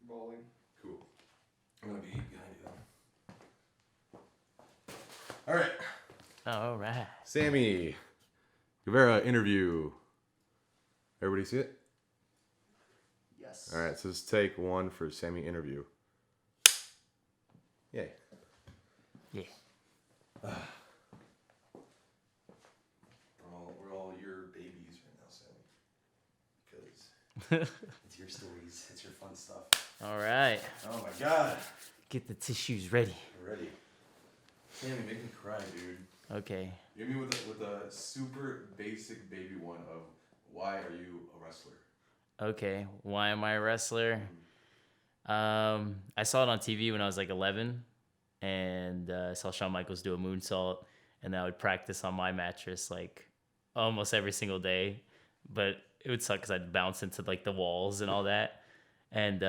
bowling. Cool. I'm gonna be behind you though. All right. All right. Sammy Guevara interview. Everybody see it? Yes. All right. So let's take one for Sammy interview. Yay. Yeah. We're all your babies right now, Sammy. Because It's your stories. It's your fun stuff. All right. oh my God, Get the tissues ready. we're ready. Sammy, make me cry, dude. Okay. Give me with a super basic baby one of why are you a wrestler? Okay. Why am I a wrestler? I saw it on TV when I was like 11, and I saw Shawn Michaels do a moonsault, and I would practice on my mattress like almost every single day, but it would suck because I'd bounce into like the walls and all that. And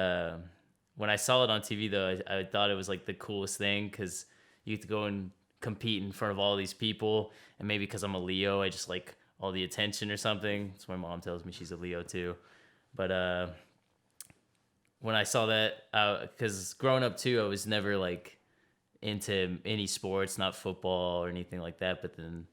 when I saw it on TV though, I thought it was like the coolest thing because you get to go and compete in front of all these people, and maybe because I'm a Leo, I just like all the attention or something. That's why my mom tells me she's a Leo too. But when I saw that, because growing up too, I was never like into any sports, not football or anything like that. But then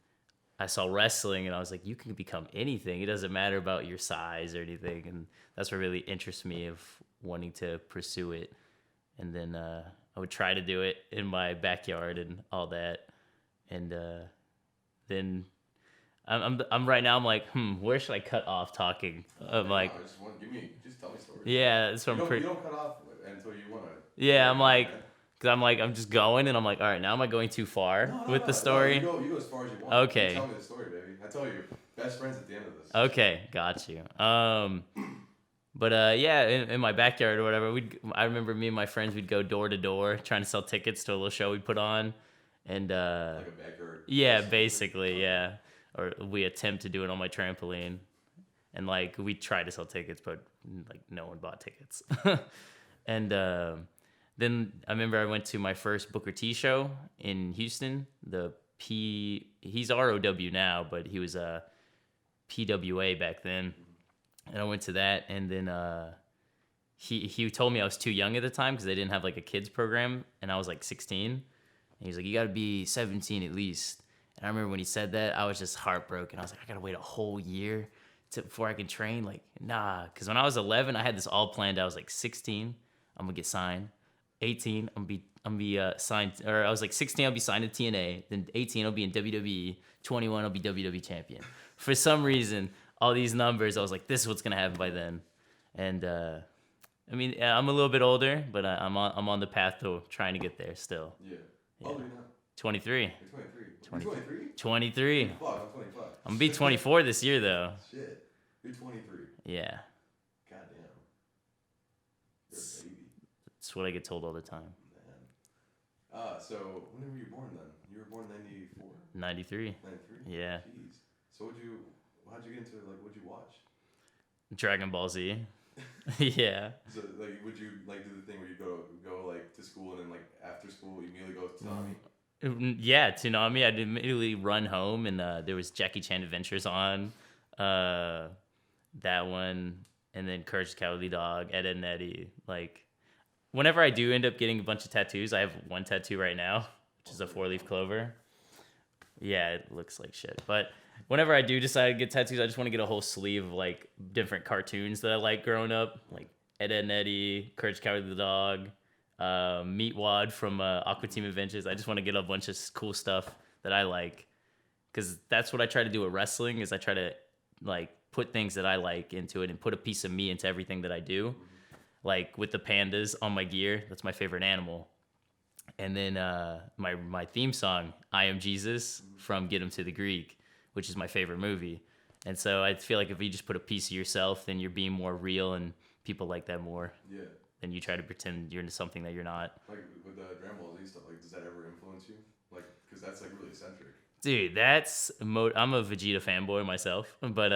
I saw wrestling and I was like, you can become anything. It doesn't matter about your size or anything. And that's what really interests me of wanting to pursue it. And then I would try to do it in my backyard and all that. And then I'm right now, I'm like, where should I cut off talking? I'm like, Just tell me stories. yeah, so I'm pretty. You don't cut off until you want to. Yeah, I'm like, because I'm just going, and I'm like, all right, now am I going too far with the story? No, you go as far as you want. Okay. You tell me the story, baby. I tell you, best friends at the end of this. Okay, got you. But yeah, in my backyard or whatever, I remember me and my friends, we'd go door to door trying to sell tickets to a little show we put on, and Like a backyard. yeah, basically, yeah. Or we attempt to do it on my trampoline, and like we tried to sell tickets, but like no one bought tickets. And then I remember I went to my first Booker T show in Houston. He's ROW now, but he was a PWA back then. And I went to that, and then he told me I was too young at the time because they didn't have like a kids program, and I was like 16. And he was like, you got to be 17 at least. And I remember when he said that, I was just heartbroken. I was like, I got to wait a whole year before I can train? Like, nah. Because when I was 11, I had this all planned. I was like 16, I'm going to get signed. 18, I'm going to be signed. Or I was like 16, I'll be signed to TNA. Then 18, I'll be in WWE. 21, I'll be WWE champion. For some reason, all these numbers, I was like, this is what's going to happen by then. And I mean, I'm a little bit older, but I'm on the path to trying to get there still. Yeah. How old are you now? 23. You're 23. 23? 23. Fuck, I'm 25. I'm gonna be 24 this year though. Shit. You're 23. Yeah, Goddamn. You're a baby. that's what I get told all the time. Man. So when were you born then? You were born in 94? 93. 93? Yeah. Jeez. So how'd you get into what'd you watch? Dragon Ball Z. Yeah. So like would you like do the thing where you go like to school and then like after school you immediately go to Toonami? Yeah, Toonami. I'd immediately run home, and there was Jackie Chan Adventures on, that one, and then Courage the Cowardly Dog, Ed, Edd n Eddy. Like, whenever I do end up getting a bunch of tattoos, I have one tattoo right now, which is a 4-leaf clover. Yeah, it looks like shit. But whenever I do decide to get tattoos, I just want to get a whole sleeve of like different cartoons that I like growing up, like Ed, Edd n Eddy, Courage the Cowardly Dog, Meatwad from Aqua Team Adventures. I just want to get a bunch of cool stuff that I like, because that's what I try to do with wrestling. Is I try to like put things that I like into it and put a piece of me into everything that I do. Like with the pandas on my gear, that's my favorite animal. And then my theme song, I Am Jesus from Get 'Em to the Greek, which is my favorite movie. And so I feel like if you just put a piece of yourself, then you're being more real, and people like that more. Yeah. Than you try to pretend you're into something that you're not. Like with the Dragon Ball Z stuff, like does that ever influence you? Like, because that's like really eccentric. Dude, I'm a Vegeta fanboy myself, but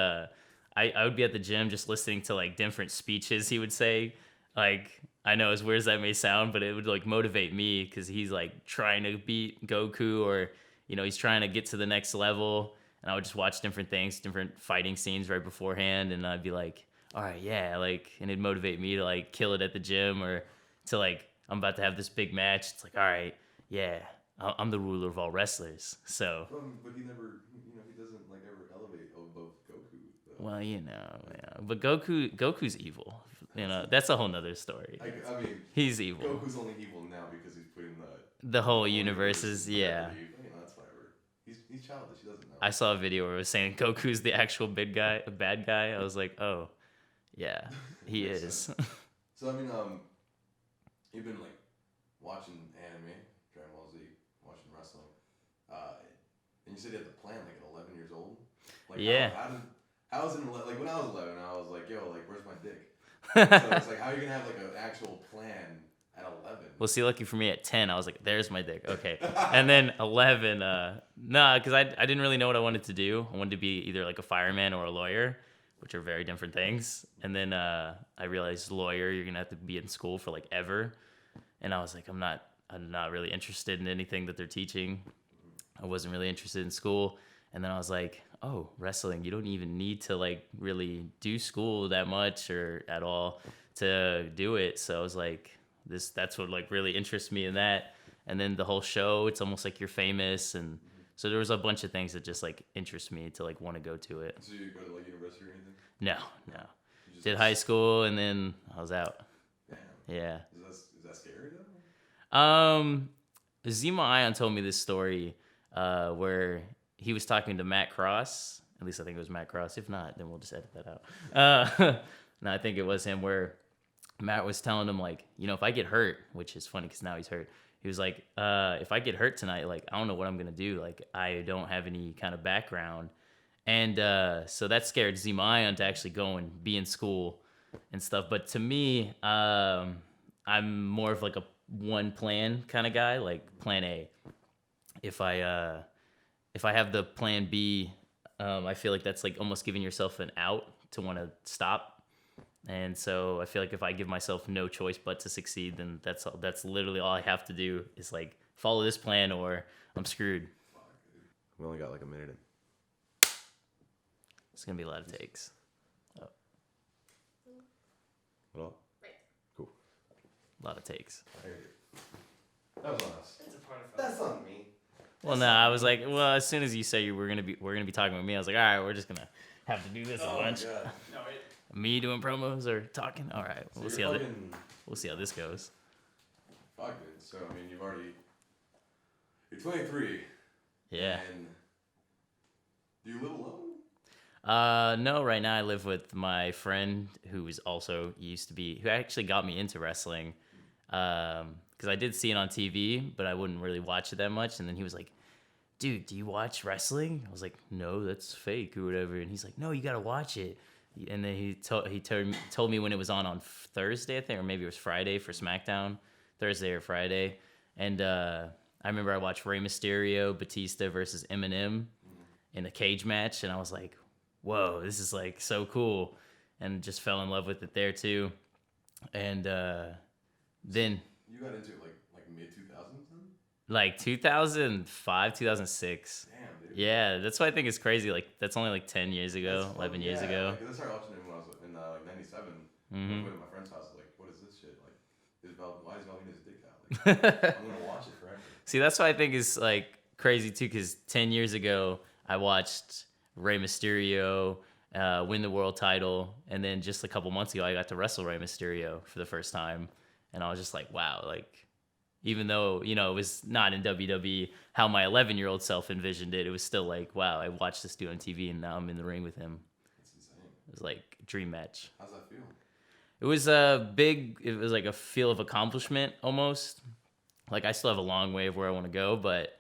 I would be at the gym just listening to like different speeches he would say. Like, I know as weird as that may sound, but it would like motivate me because he's like trying to beat Goku, or he's trying to get to the next level. And I would just watch different things, different fighting scenes right beforehand, and I'd be like, all right, yeah, like, and it'd motivate me to like kill it at the gym or to like, I'm about to have this big match. It's like, all right, yeah, I'm the ruler of all wrestlers. So, But he never, he doesn't like ever elevate above Goku. Though. well, yeah, but Goku's evil. That's a whole nother story. I mean, He's evil. Goku's only evil now because he's putting The whole universe is, yeah. That's whatever. He's childish. He doesn't know. I saw a video where it was saying Goku's the actual bad guy. I was like, oh, yeah, he Makes is. sense. So I mean, you've been like watching anime, Dragon Ball Z, watching wrestling, and you said you had the plan like at 11 years old. Like, Yeah. How was it like when I was 11? I was like, yo, like where's my dick? So it's like, how are you gonna have like an actual plan at 11? Well, see, lucky for me, at 10, I was like, there's my dick. Okay. And then 11, because I didn't really know what I wanted to do. I wanted to be either like a fireman or a lawyer, which are very different things. And then I realized lawyer, you're going to have to be in school for like ever. And I was like, I'm not really interested in anything that they're teaching. I wasn't really interested in school. And then I was like, oh, wrestling, you don't even need to like really do school that much or at all to do it. So I was like, that's what like really interests me in that. And then the whole show, it's almost like you're famous. And so there was a bunch of things that just like interest me to like want to go to it. So you go to like university or anything? No. You just Did high school and then I was out. Damn. Yeah. Is that scary though? Zima Ion told me this story where he was talking to Matt Cross. At least I think it was Matt Cross. If not, then we'll just edit that out. No, I think it was him where Matt was telling him like, if I get hurt, which is funny because now he's hurt. He was like, if I get hurt tonight, like, I don't know what I'm going to do. Like, I don't have any kind of background. And so that scared Zima Ion to actually go and be in school and stuff. But to me, I'm more of like a one plan kind of guy, like plan A. If I have the plan B, I feel like that's like almost giving yourself an out to want to stop. And so I feel like if I give myself no choice but to succeed, then that's literally all I have to do is like follow this plan or I'm screwed. We only got like a minute in. It's gonna be a lot of takes. Well, cool. A lot of takes. I hear you. That was on us. It's a part of That's on me. Well, no, I was like, well, as soon as you say we're gonna be talking with me, I was like, all right, we're just gonna have to do this a bunch. God. No, Me doing promos or talking. All right, So we'll you're see how this goes. Fuck it. So I mean, you're 23. Yeah. And do you live alone? No, right now I live with my friend who who actually got me into wrestling. Because I did see it on TV, but I wouldn't really watch it that much. And then he was like, dude, do you watch wrestling? I was like, no, that's fake or whatever. And he's like, no, you got to watch it. And then he told me when it was on Thursday, I think, or maybe it was Friday for SmackDown, Thursday or Friday. And I remember I watched Rey Mysterio, Batista versus Eminem in a cage match. And I was like, whoa, this is like so cool. And just fell in love with it there too. And then... You got into it like mid-2000s then? Like 2005, 2006. Damn, dude. Yeah, that's why I think it's crazy. Like, that's only like 10 years ago, 11 years ago. Like, I started watching it when I was in like 97. I went to my friend's house. I was like, what is this shit? Like, why is Valvina's dick out? Like, I'm going to watch it forever. See, that's why I think is like crazy too, because 10 years ago, I watched Rey Mysterio win the world title. And then just a couple months ago, I got to wrestle Rey Mysterio for the first time. And I was just like, wow, like, even though, it was not in WWE how my 11-year-old self envisioned it, it was still like, wow, I watched this dude on TV and now I'm in the ring with him. That's insane. It was like a dream match. How's that feel? It was like a feel of accomplishment almost. Like, I still have a long way of where I want to go, but,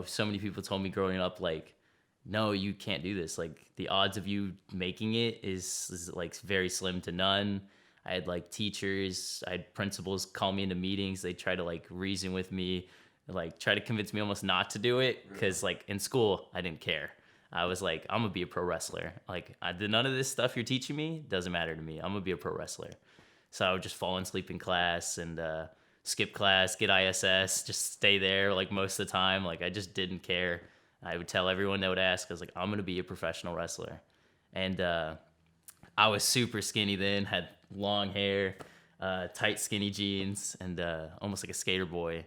so many people told me growing up, like, no, you can't do this. Like, the odds of you making it is like very slim to none. I had like teachers, I had principals call me into meetings. They try to like reason with me, like try to convince me almost not to do it. Cause like in school, I didn't care. I was like, I'm gonna be a pro wrestler. Like, none of this stuff you're teaching me doesn't matter to me. I'm gonna be a pro wrestler. So I would just fall asleep in class and skip class, get ISS, just stay there like most of the time. Like, I just didn't care. I would tell everyone that would ask, I was like, I'm gonna be a professional wrestler. And I was super skinny then, had long hair, tight skinny jeans, and almost like a skater boy.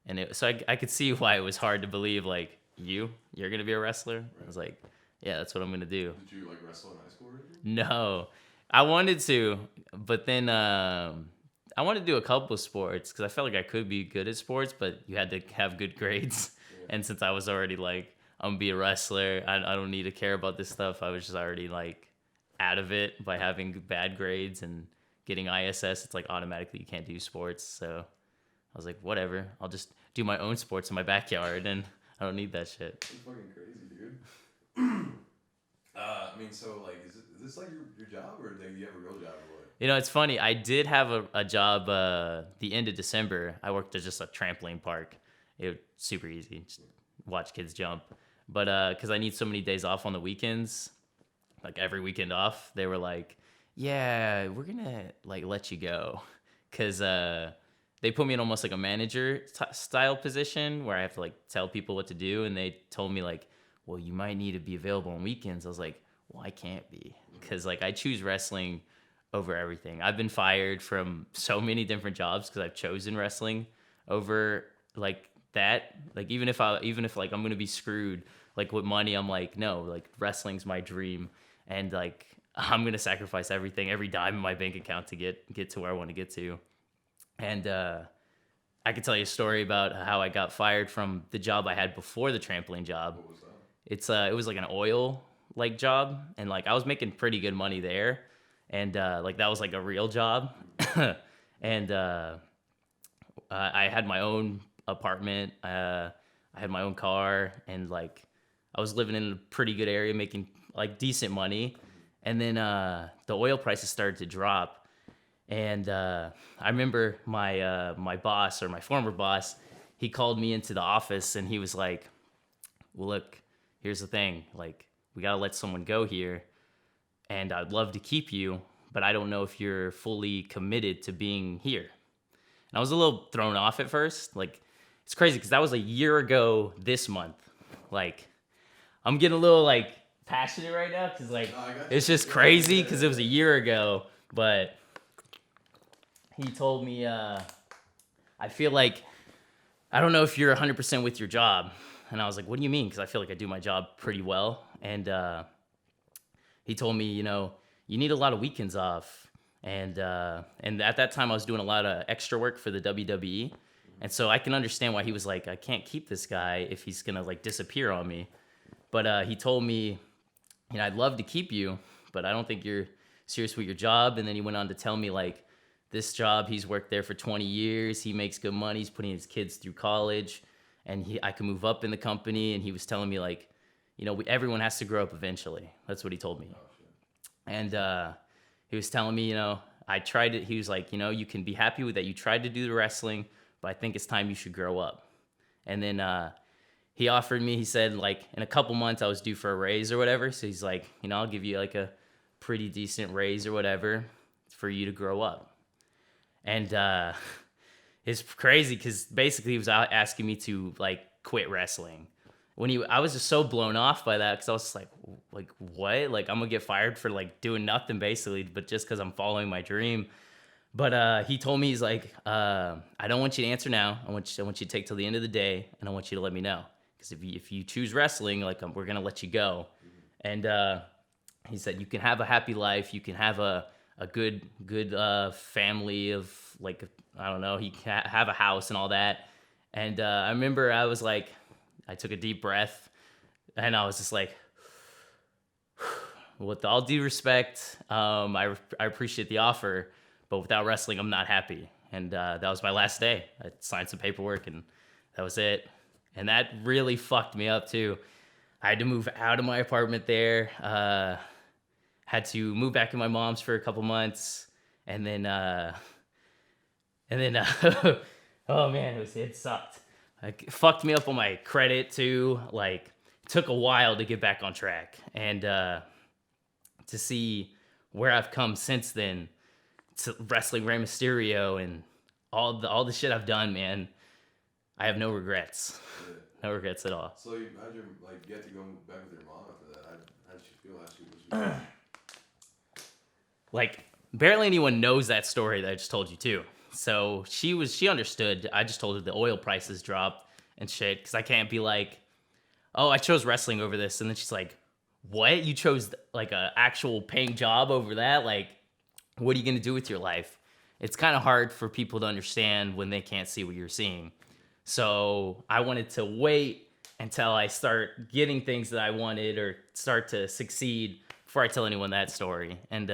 And so I could see why it was hard to believe, like, you're going to be a wrestler? I was like, yeah, that's what I'm going to do. Did you like wrestle in high school or anything? No, I wanted to, but then I wanted to do a couple of sports because I felt like I could be good at sports, but you had to have good grades. Yeah. And since I was already like, I'm gonna be a wrestler, I don't need to care about this stuff. I was just already like out of it by having bad grades and getting ISS. It's like automatically you can't do sports. So I was like, whatever, I'll just do my own sports in my backyard and I don't need that shit. It's fucking crazy, dude. I mean, so like, is this like your job, or do you have a real job, or what? You know, it's funny. I did have a job the end of December. I worked at just a trampoline park. It was super easy. Just watch kids jump. But because I need so many days off on the weekends, like every weekend off, they were like, yeah, we're going to like let you go. Because they put me in almost like a manager style position where I have to like tell people what to do. And they told me like, well, you might need to be available on weekends. I was like, well, I can't be. Because like I choose wrestling over everything. I've been fired from so many different jobs because I've chosen wrestling over like that. Like even if like I'm gonna be screwed like with money, I'm like, no, like wrestling's my dream, and like I'm gonna sacrifice everything, every dime in my bank account to get to where I want to get to. And I could tell you a story about how I got fired from the job I had before the trampoline job. What was that? It was like an oil like job, and like I was making pretty good money there, and like that was like a real job. And I had my own apartment, I had my own car, and like I was living in a pretty good area making like decent money. And then the oil prices started to drop, and I remember my boss, or my former boss, he called me into the office and he was like, well, look, here's the thing, like we gotta let someone go here, and I'd love to keep you, but I don't know if you're fully committed to being here. And I was a little thrown off at first. Like, it's crazy because that was a year ago this month. Like, I'm getting a little like passionate right now because like No, I got you. it's just crazy because it was a year ago. But he told me, I feel like I don't know if you're 100% with your job. And I was like, what do you mean? Because I feel like I do my job pretty well. And he told me, you know, you need a lot of weekends off. And at that time, I was doing a lot of extra work for the WWE. And so I can understand why he was like, I can't keep this guy if he's going to like disappear on me. But he told me, you know, I'd love to keep you, but I don't think you're serious with your job. And then he went on to tell me like, this job, he's worked there for 20 years. He makes good money. He's putting his kids through college, and I can move up in the company. And he was telling me like, you know, everyone has to grow up eventually. That's what he told me. And he was telling me, you know, I tried it. He was like, you know, you can be happy with that. You tried to do the wrestling, but I think it's time you should grow up. And then he offered me, he said like in a couple months I was due for a raise or whatever. So he's like, you know, I'll give you like a pretty decent raise or whatever for you to grow up. And it's crazy because basically he was out asking me to like quit wrestling. I was just so blown off by that because I was just like what? Like I'm gonna get fired for like doing nothing basically, but just because I'm following my dream. But he told me, he's like, I don't want you to answer now. I want you to take till the end of the day, and I want you to let me know. Because if you choose wrestling, like we're gonna let you go. And he said you can have a happy life, you can have a good family of like, I don't know, he can have a house and all that. And I remember I was like, I took a deep breath, and I was just like, with all due respect, I appreciate the offer, but without wrestling, I'm not happy. And that was my last day. I signed some paperwork, and that was it. And that really fucked me up too. I had to move out of my apartment there. Had to move back in my mom's for a couple months, and then oh man, it sucked. It fucked me up on my credit too. Like, it took a while to get back on track, and to see where I've come since then, to wrestling Rey Mysterio and all the shit I've done, man. I have no regrets. Yeah. No regrets at all. So how'd you get to go back with your mom after that? How did she feel? How she was? like barely anyone knows that story that I just told you too. So she understood. I just told her the oil prices dropped and shit, because I can't be like, oh, I chose wrestling over this, and then she's like, what? You chose like a actual paying job over that? Like, what are you gonna do with your life? It's kind of hard for people to understand when they can't see what you're seeing. So I wanted to wait until I start getting things that I wanted or start to succeed before I tell anyone that story. And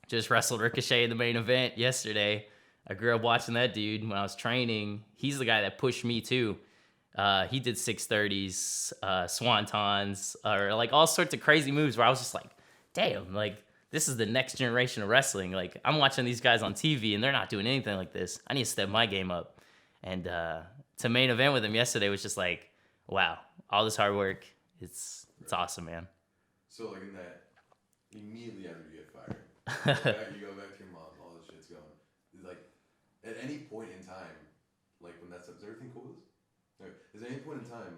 just wrestled Ricochet in the main event yesterday. I grew up watching that dude when I was training. He's the guy that pushed me too. He did 630s, swantons, or like all sorts of crazy moves where I was just like, damn, like this is the next generation of wrestling. Like I'm watching these guys on TV and they're not doing anything like this. I need to step my game up. And to main event with him yesterday was just like, wow, all this hard work. It's awesome, man. So like in that, immediately after you get fired, you go back to your mom, all this shit's going. Like at any point in time, like when that's up, is everything cool with this? Okay. Is there any point in time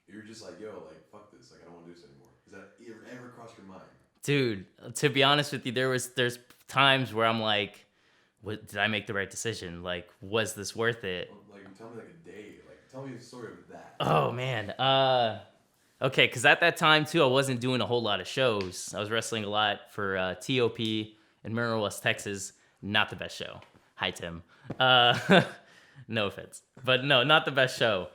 you're just like, yo, like fuck this, like I don't want to do this anymore? Is that ever crossed your mind? Dude, to be honest with you, there's times where I'm like, what, did I make the right decision? Like, was this worth it? Like tell me like a day, like tell me the story of that. Oh man. Okay, because at that time too, I wasn't doing a whole lot of shows. I was wrestling a lot for TOP in Mineral West, Texas. Not the best show. Hi, Tim. No offense, but no, not the best show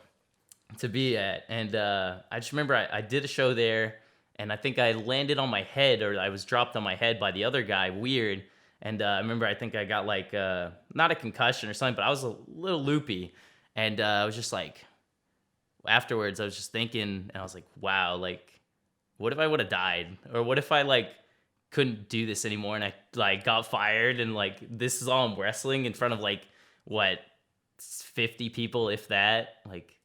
to be at. And I just remember I did a show there, and I think I landed on my head, or I was dropped on my head by the other guy. Weird. And I remember I think I got like not a concussion or something, but I was a little loopy, and I was just like. Afterwards, I was just thinking, and I was like, wow, like, what if I would have died? Or what if I, like, couldn't do this anymore and I, like, got fired and, like, this is all I'm wrestling in front of, like, what, 50 people, if that? Like,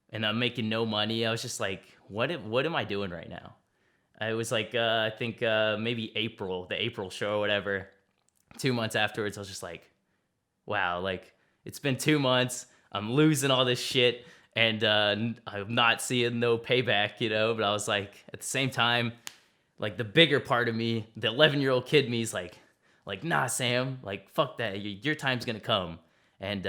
and I'm making no money. I was just like, what am I doing right now? It was, like, I think maybe the April show or whatever. 2 months afterwards, I was just like, wow, like, it's been 2 months. I'm losing all this shit. And I'm not seeing no payback, you know, but I was like, at the same time, like the bigger part of me, the 11-year-old kid in me is like, nah, Sam, like, fuck that. Your time's going to come. And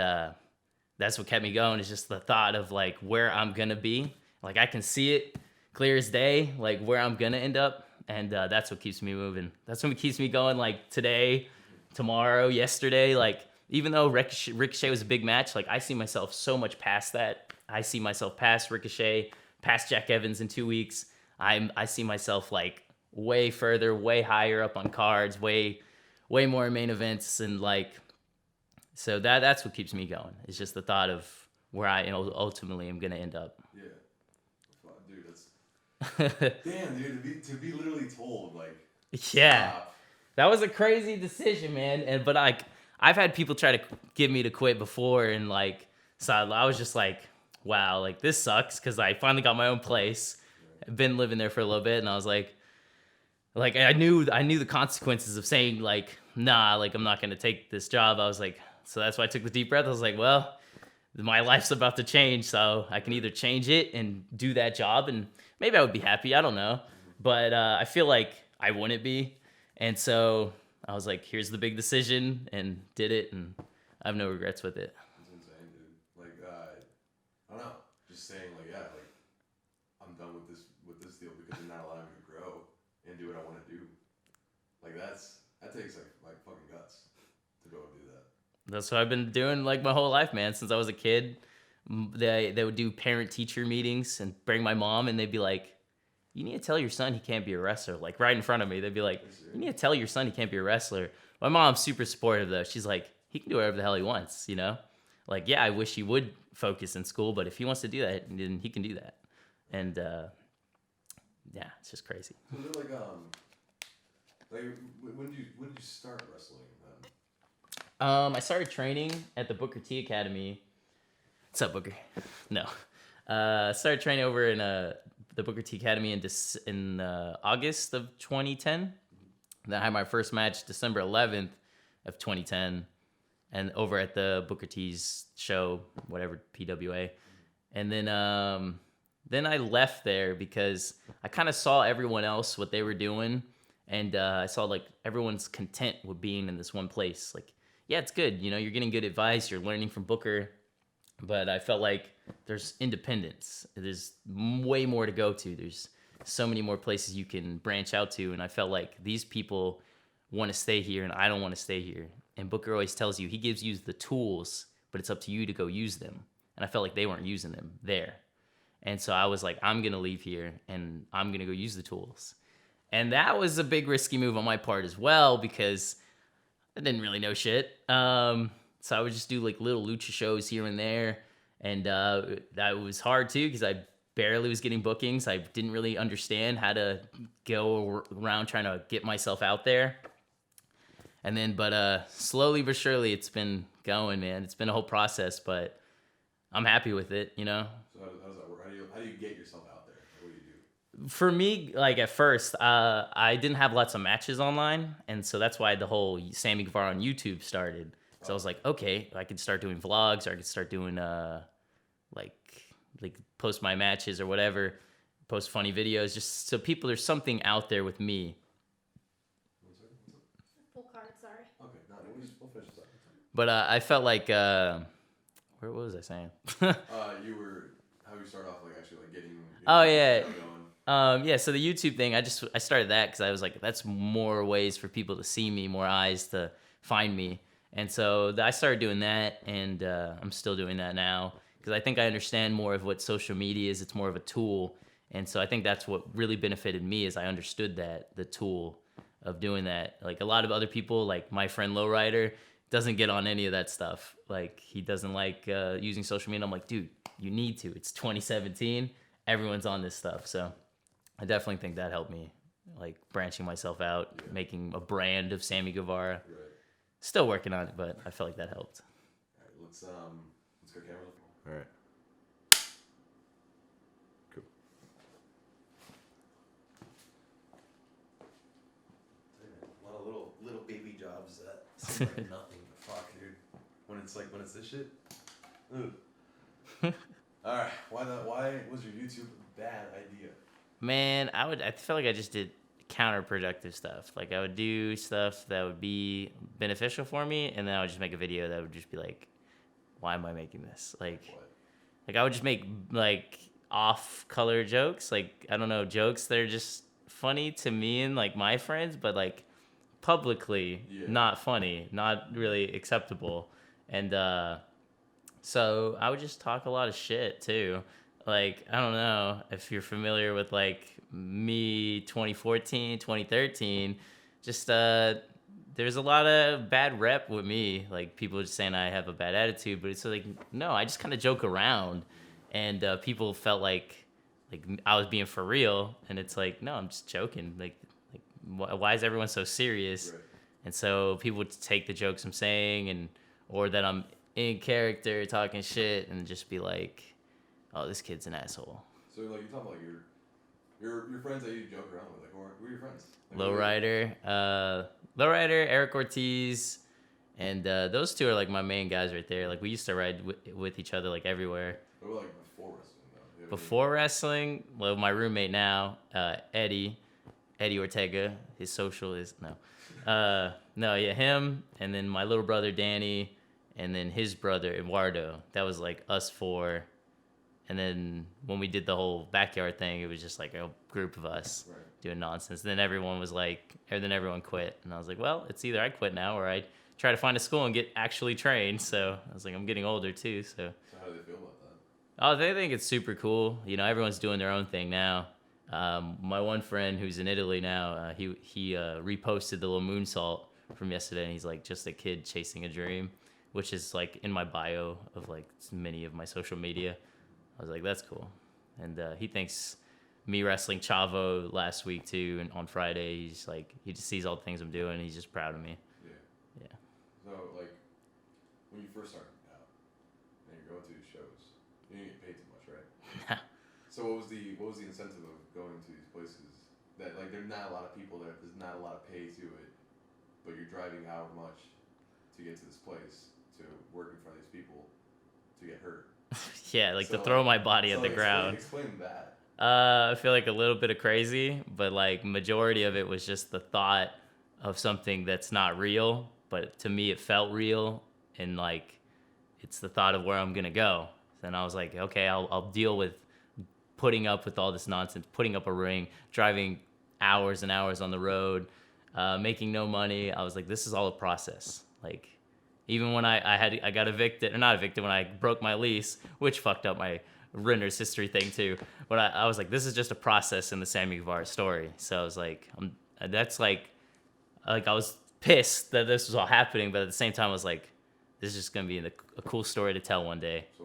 that's what kept me going, is just the thought of like where I'm going to be. Like I can see it clear as day, like where I'm going to end up. And that's what keeps me moving. That's what keeps me going, like today, tomorrow, yesterday. Like even though Ricochet was a big match, like I see myself so much past that. I see myself past Ricochet, past Jack Evans in 2 weeks. I see myself like way further, way higher up on cards, way more main events, and like, so that's what keeps me going. It's just the thought of where I ultimately am gonna end up. Yeah, dude, that's damn, dude. To be literally told like, yeah, stop. That was a crazy decision, man. But like, I've had people try to get me to quit before, and like, so I was just like. Wow, like this sucks, because I finally got my own place. I've been living there for a little bit, and I was like I knew the consequences of saying like, nah, like I'm not gonna take this job. I was like, so that's why I took the deep breath. I was like, well, my life's about to change, so I can either change it and do that job, and maybe I would be happy. I don't know, but I feel like I wouldn't be, and so I was like, here's the big decision, and did it, and I have no regrets with it. I don't know. Just saying, like, yeah, like, I'm done with this deal because they're not allowing me to grow and do what I want to do. Like, that takes like fucking guts to go and do that. That's what I've been doing like my whole life, man. Since I was a kid, they would do parent-teacher meetings and bring my mom, and they'd be like, "You need to tell your son he can't be a wrestler." Like right in front of me, they'd be like, "You need to tell your son he can't be a wrestler." My mom's super supportive though. She's like, "He can do whatever the hell he wants," you know. Like, yeah, I wish he would focus in school, but if he wants to do that, then he can do that. And yeah, it's just crazy. So is it like when did you start wrestling then? I started training at the Booker T Academy. What's up, Booker? No, I started training over in the Booker T Academy in August of 2010. Then I had my first match December 11th of 2010. And over at the Booker T's show, whatever, PWA. And then I left there because I kind of saw everyone else, what they were doing. And I saw like everyone's content with being in this one place. Like, yeah, it's good. You know, you're getting good advice. You're learning from Booker, but I felt like there's independence. There's way more to go to. There's so many more places you can branch out to, and I felt like these people want to stay here, and I don't want to stay here. And Booker always tells you he gives you the tools, but it's up to you to go use them. And I felt like they weren't using them there. And so I was like, I'm gonna leave here and I'm gonna go use the tools. And that was a big risky move on my part as well because I didn't really know shit. So I would just do like little lucha shows here and there, and that was hard too because I barely was getting bookings. I didn't really understand how to go around trying to get myself out there. And then, but slowly but surely, it's been going, man. It's been a whole process, but I'm happy with it, you know. So how does that work? How do you get yourself out there? What do you do? For me, like at first, I didn't have lots of matches online, and so that's why the whole Sammy Guevara on YouTube started. So I was like, okay, I could start doing vlogs, or I could start doing like post my matches or whatever, post funny videos, just so people, there's something out there with me. Full card, sorry. Okay, no, we'll finish this up. But I felt like, what was I saying? You were how you start off like actually like getting. Oh, yeah. Going. Yeah, so the YouTube thing, I started that because I was like, that's more ways for people to see me, more eyes to find me. And so I started doing that, and I'm still doing that now because I think I understand more of what social media is. It's more of a tool. And so I think that's what really benefited me is I understood that, the tool of doing that. Like a lot of other people, like my friend Lowrider, doesn't get on any of that stuff. Like he doesn't like using social media. I'm like, dude, you need to. It's 2017. Everyone's on this stuff. So I definitely think that helped me, like branching myself out, making a brand of Sammy Guevara. Right. Still working on it, but I felt like that helped. All right, let's go camera. All right. Cool. A lot of little baby jobs that seem like nothing, but fuck, dude. When it's this shit. Ugh. All right. Why was your YouTube a bad idea? Man, I felt like I just did counterproductive stuff. Like I would do stuff that would be beneficial for me, and then I would just make a video that would just be like, why am I making this? Like I would just make like off-color jokes. Like, I don't know, jokes that are just funny to me and like my friends, but like publicly not funny, not really acceptable. And so I would just talk a lot of shit too. Like, I don't know if you're familiar with like me 2014, 2013, just there's a lot of bad rep with me. Like people just saying I have a bad attitude, but it's like, no, I just kind of joke around, and people felt like I was being for real, and it's like, no, I'm just joking. Like why is everyone so serious? Right. And so people would take the jokes I'm saying, and or that I'm in character talking shit, and just be like, oh, this kid's an asshole. So like you talk about your friends that you joke around with, like who are your friends? Like, Lowrider, Eric Ortiz, and those two are like my main guys right there. Like we used to ride with each other like everywhere. What about like before wrestling though? Before wrestling, well, my roommate now, Eddie Ortega. His social is him, and then my little brother Danny, and then his brother Eduardo. That was like us four. And then when we did the whole backyard thing, it was just like a group of us doing nonsense. And then everyone quit. And I was like, well, it's either I quit now or I try to find a school and get actually trained. So I was like, I'm getting older too. So how do they feel about that? Oh, they think it's super cool. You know, everyone's doing their own thing now. My one friend who's in Italy now, he reposted the little moonsault from yesterday, and he's like, just a kid chasing a dream, which is like in my bio of like many of my social media. I was like, that's cool. And he thinks me wrestling Chavo last week too, and on Friday, he's like, he just sees all the things I'm doing, and he's just proud of me. Yeah. So like, when you first started out, and you're going to these shows, you didn't get paid too much, right? So what was the incentive of going to these places? That like there's not a lot of people there, there's not a lot of pay to it, but you're driving however much to get to this place, to work in front of these people, to get hurt. Yeah, like So, to throw my body at the explain, ground. Explain that. I feel like a little bit of crazy, but like majority of it was just the thought of something that's not real, but to me it felt real, and like it's the thought of where I'm gonna go. And I was like, okay, I'll deal with putting up with all this nonsense, putting up a ring, driving hours and hours on the road, making no money. I was like, this is all a process. Like, even when I got evicted, or not evicted, when I broke my lease, which fucked up my renter's history thing too. But I was like, this is just a process in the Sammy Guevara story. So I was like, that's like I was pissed that this was all happening, but at the same time, I was like, this is just gonna be a cool story to tell one day. So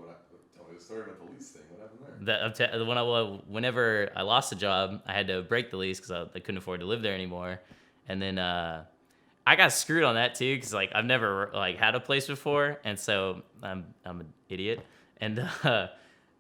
tell me the story about the lease thing. What happened there? Whenever I lost a job, I had to break the lease because I couldn't afford to live there anymore, and then I got screwed on that too because like I've never like had a place before, and so I'm an idiot, and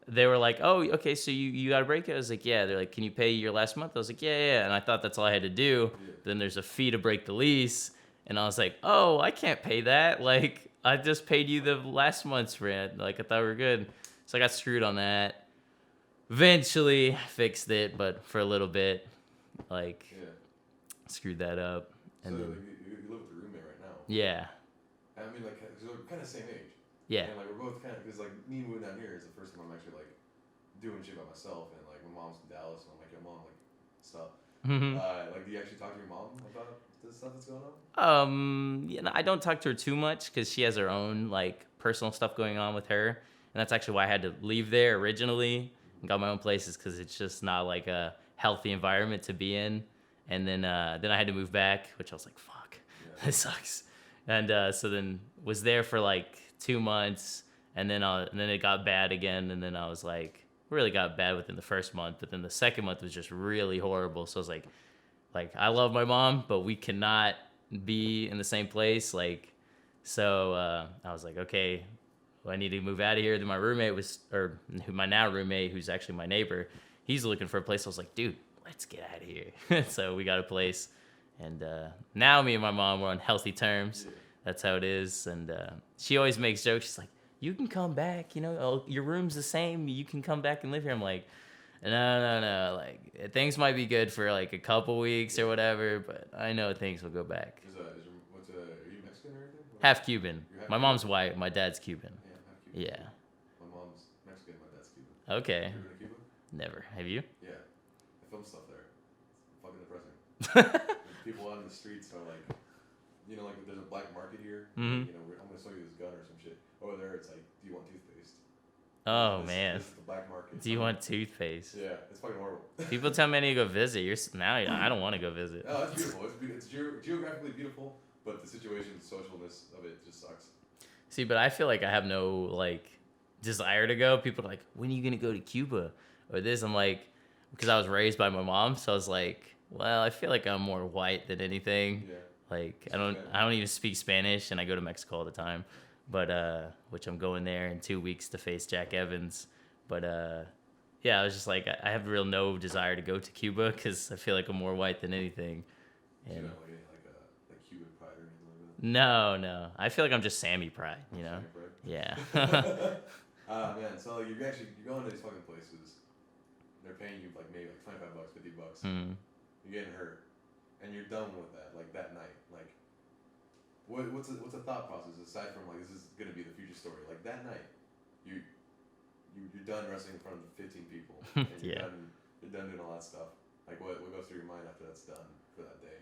they were like, oh, okay, so you got to break it. I was like, yeah. They're like, can you pay your last month? I was like, yeah, and I thought that's all I had to do. Yeah. Then there's a fee to break the lease, and I was like, oh, I can't pay that. Like I just paid you the last month's rent. Like I thought we were good, so I got screwed on that. Eventually fixed it, but for a little bit, like Yeah. screwed that up. So And then, like, you live with a roommate right now. yeah, I mean, like, cause we're kind of same age. yeah, And like we're both kind of, cause like me moving down here is the first time I'm actually like doing shit by myself, and like my mom's in Dallas, and I'm like, yo, mom, like, stuff. Mhm. Like, do you actually talk to your mom about this stuff that's going on? I don't talk to her too much because she has her own like personal stuff going on with her, and that's actually why I had to leave there originally and got my own places because it's just not like a healthy environment to be in. And then I had to move back, which I was like, fuck, Yeah. this sucks. And so then was there for like 2 months, and then it got bad again, and then I was like, really got bad within the first month, but then the second month was just really horrible. So I was like I love my mom, but we cannot be in the same place. Like, so I was like, okay, well, I need to move out of here. Then my roommate my now roommate, who's actually my neighbor, he's looking for a place. I was like, dude, let's get out of here. So we got a place, and now me and my mom were on healthy terms. Yeah. That's how it is. And she always makes jokes. She's like, you can come back, your room's the same. You can come back and live here. I'm like, no. Like, things might be good for like a couple weeks or whatever, but I know things will go back. Are you Mexican or anything? Half Cuban. You're half My Cuban? mom's white. My dad's Cuban. Yeah, half Cuban. Yeah. My mom's Mexican, my dad's Cuban. Okay. You ever been to Cuba? Never. Have you? Yeah. I filmed stuff there. It's fucking depressing. People out in the streets are like, like there's a black market here. Mhm. I'm gonna sell you this gun or some shit. Over there, it's like, do you want toothpaste? Oh, This- man. This is the black market. Do you want toothpaste? Yeah, it's fucking horrible. People tell me to go visit. Now I don't want to go visit. Oh, it's beautiful. It's geographically beautiful, but the situation, socialness of it just sucks. See, but I feel like I have no like desire to go. People are like, when are you gonna go to Cuba or this? I'm like, because I was raised by my mom, so I was like, well, I feel like I'm more white than anything. Yeah. Like I don't even speak Spanish, and I go to Mexico all the time. But which I'm going there in 2 weeks to face Jack Evans. But yeah, I was just like, I have real no desire to go to Cuba because I feel like I'm more white than anything. Do you And know like Cuban pride or anything like that? no, I feel like I'm just Sammy Pride, Sammy Yeah. pride? Man, so like, you're going to these fucking places. They're paying you like maybe like $25, $50. Hmm. You're getting hurt, and you're done with that. Like that night, like what's a thought process aside from like this is gonna be the future story? Like that night, you're done wrestling in front of 15 people. And Yeah. You're done doing all that stuff. Like what goes through your mind after that's done for that day?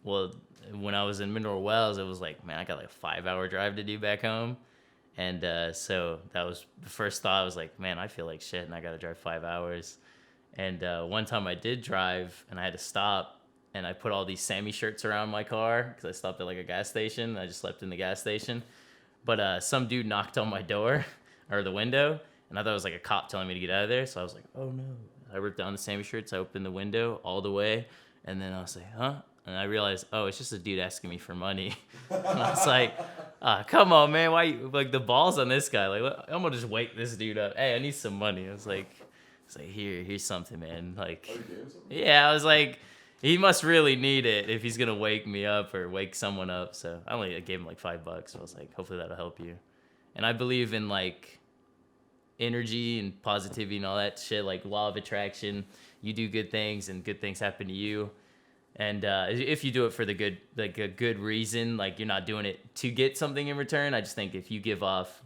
Well, when I was in Mineral Wells, it was like, man, I got like a 5-hour drive to do back home. And so that was the first thought. I was like, man, I feel like shit, and I got to drive 5 hours. And one time I did drive, and I had to stop, and I put all these Sammy shirts around my car because I stopped at like a gas station. I just slept in the gas station. But some dude knocked on my door or the window, and I thought it was like a cop telling me to get out of there. So I was like, oh no. I ripped down the Sammy shirts. I opened the window all the way, and then I was like, huh? And I realized, oh, it's just a dude asking me for money. And I was like, come on, man. Why you, like, the balls on this guy? Like, I'm going to just wake this dude up. Hey, I need some money. I was like, here's something, man. Like, Oh, you gave him something? yeah, I was like, he must really need it if he's going to wake me up or wake someone up. So I gave him like $5. So I was like, hopefully that'll help you. And I believe in like energy and positivity and all that shit, like law of attraction. You do good things and good things happen to you. And if you do it for the good, like a good reason, like you're not doing it to get something in return. I just think if you give off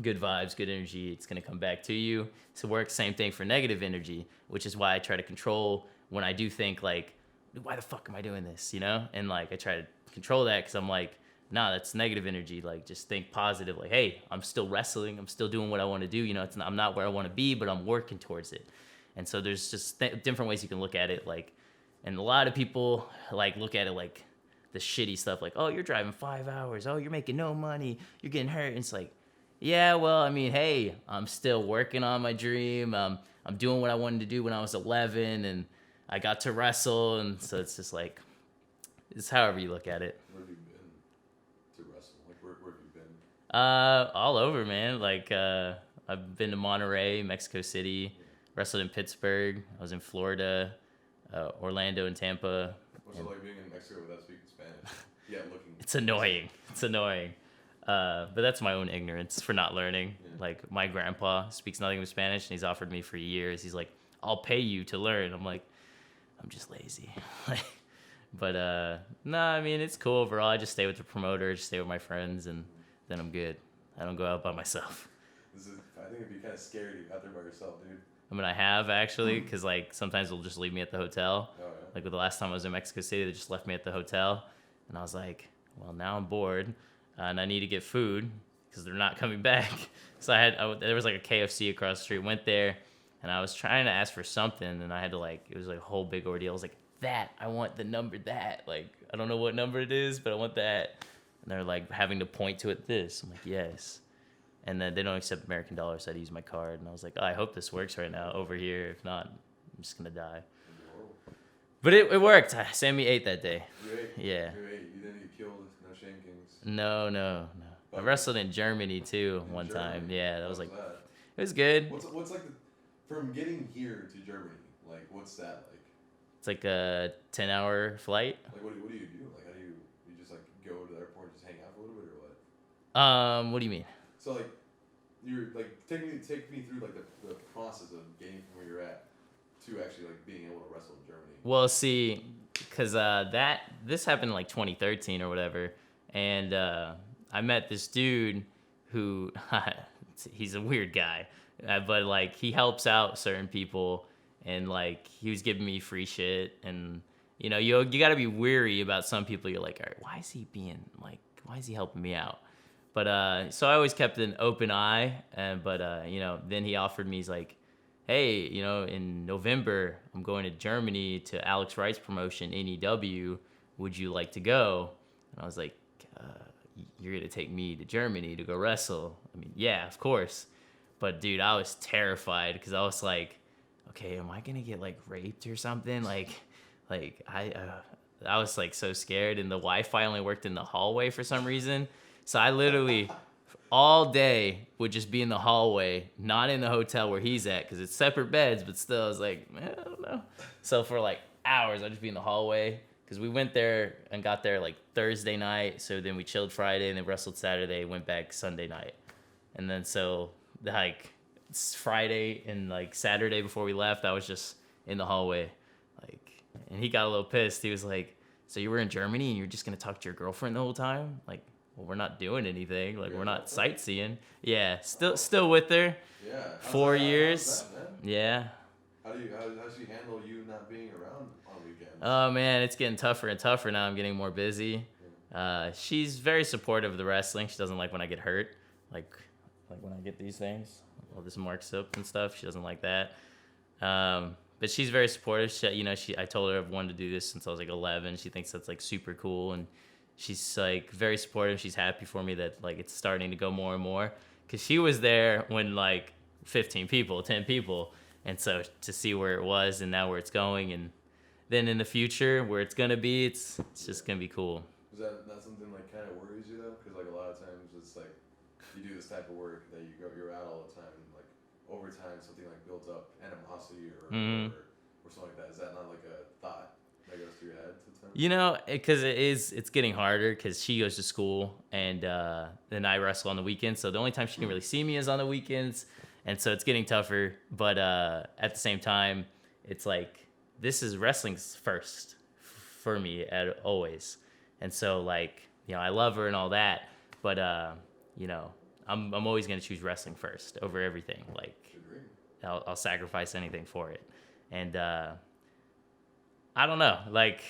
good vibes, good energy, it's going to come back to you. So work same thing for negative energy, which is why I try to control when I do think like, why the fuck am I doing this? You know? And like, I try to control that because I'm like, nah, that's negative energy. Like just think positive. Like, hey, I'm still wrestling. I'm still doing what I want to do. You know, I'm not where I want to be, but I'm working towards it. And so there's just different ways you can look at it. Like, and a lot of people like look at it like the shitty stuff, like, oh, you're driving 5 hours. Oh, you're making no money. You're getting hurt. And it's like, yeah, well, I mean, hey, I'm still working on my dream. I'm doing what I wanted to do when I was 11, and I got to wrestle. And so it's just like, it's however you look at it. Where have you been to wrestle? Like, where have you been? All over, man. Like, I've been to Monterey, Mexico City, wrestled in Pittsburgh. I was in Florida. Orlando and Tampa. What's it like being in Mexico without speaking Spanish? Yeah, looking. It's annoying. It's annoying. But that's my own ignorance for not learning. Yeah. Like my grandpa speaks nothing but Spanish, and he's offered me for years. He's like, "I'll pay you to learn." I'm like, I'm just lazy. But no, I mean it's cool overall. I just stay with the promoter, just stay with my friends, and then I'm good. I don't go out by myself. I think it'd be kind of scary to go out there by yourself, dude. I mean, I have actually, because like sometimes they'll just leave me at the hotel. Oh, yeah. Like with the last time I was in Mexico City, they just left me at the hotel, and I was like, well, now I'm bored, and I need to get food because they're not coming back. So there was like a KFC across the street. Went there, and I was trying to ask for something, and I had to like, it was like a whole big ordeal. I was like, I want the number that. Like, I don't know what number it is, but I want that. And they're like having to point to it this. I'm like, yes. And then they don't accept American dollars, so I had to use my card. And I was like, oh, I hope this works right now over here. If not, I'm just going to die. But it worked. Sammy ate that day. You ate? Yeah. You ate? You didn't get killed? No shankings? No. I wrestled in Germany, too, one time. Yeah, that was like, that? It was good. What's like, from getting here to Germany, like, what's that like? It's like a 10-hour flight. Like, what do you do? Like, how do you just, like, go to the airport and just hang out for a little bit, or what? What do you mean? So like, you're like take me through like the process of getting from where you're at to actually like being able to wrestle in Germany. Well, see, because this happened in like 2013 or whatever, and I met this dude who he's a weird guy, but like he helps out certain people, and like he was giving me free shit, and you know you got to be weary about some people. You're like, all right, why is he helping me out? But so I always kept an open eye, but you know, then he offered me, he's like, hey, you know, in November I'm going to Germany to Alex Wright's promotion, NEW. Would you like to go? And I was like, you're gonna take me to Germany to go wrestle? I mean, yeah, of course. But dude, I was terrified because I was like, okay, am I gonna get like raped or something? Like I was like so scared, and the Wi-Fi only worked in the hallway for some reason. So I literally all day would just be in the hallway, not in the hotel where he's at, because it's separate beds, but still, I was like, man, I don't know. So for like hours, I'd just be in the hallway, because we went there and got there like Thursday night. So then we chilled Friday, and then wrestled Saturday, went back Sunday night. And then so like Friday and like Saturday before we left, I was just in the hallway. Like, and he got a little pissed. He was like, so you were in Germany and you're just going to talk to your girlfriend the whole time? Like, well, we're not doing anything. Like, we're not sightseeing. Yeah, still with her. Yeah. 4 years. How's that, man? Yeah. How does she handle you not being around on weekends? Oh man, it's getting tougher and tougher now. I'm getting more busy. She's very supportive of the wrestling. She doesn't like when I get hurt, like when I get these things, all this marks up and stuff. She doesn't like that. But she's very supportive. I told her I've wanted to do this since I was like 11. She thinks that's like super cool, and she's like very supportive. She's happy for me that like it's starting to go more and more, because she was there when like 15 people, 10 people, and so to see where it was and now where it's going, and then in the future where it's gonna be, it's just gonna be cool. Is that not something like kind of worries you though? Because like a lot of times it's like you do this type of work that you're out all the time, and like over time something like builds up animosity or something like that. Is that not like a thought that goes through your head sometimes? You know, because it's getting harder, because she goes to school, and then I wrestle on the weekends. So the only time she can really see me is on the weekends. And so it's getting tougher, but at the same time, it's like this is wrestling's first for me at always. And so like, you know, I love her and all that, but you know, I'm always gonna choose wrestling first over everything. Like Agreed. I'll sacrifice anything for it. And I don't know, like